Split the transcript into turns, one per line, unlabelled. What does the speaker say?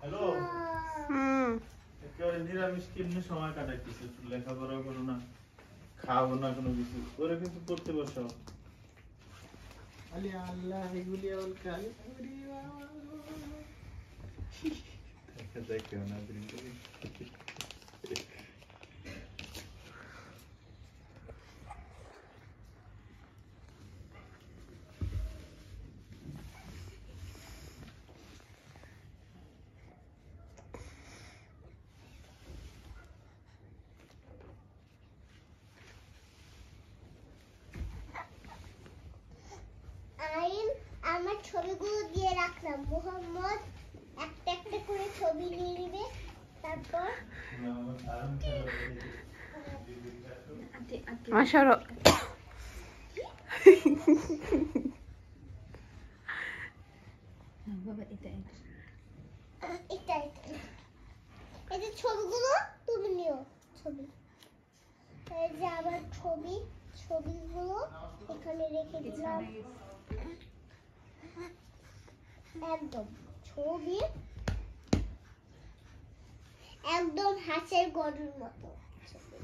Hello একেবারে নিরামিষ কেমনি সময় কাটাইতেছে, লেখাপড়া করো না, খাও না কোনো কিছু করে, কিন্তু পড়তে বসো। আলি আল্লাহ এগুলি আবার কালি দেখো না
আমার ছবিগুলো দিয়ে রাখলাম, মোহাম্মদ একটা একটা করে ছবি নিয়ে নেবে, তারপর
মাশাআল্লাহ বাবা এটা
এই যে ছবিগুলো তুমি নিও, ছবি এই যে আমার ছবিগুলো এখানে রেখে দিলাম, একদম ছবি একদম হাঁসের গরুর মতো ছবি।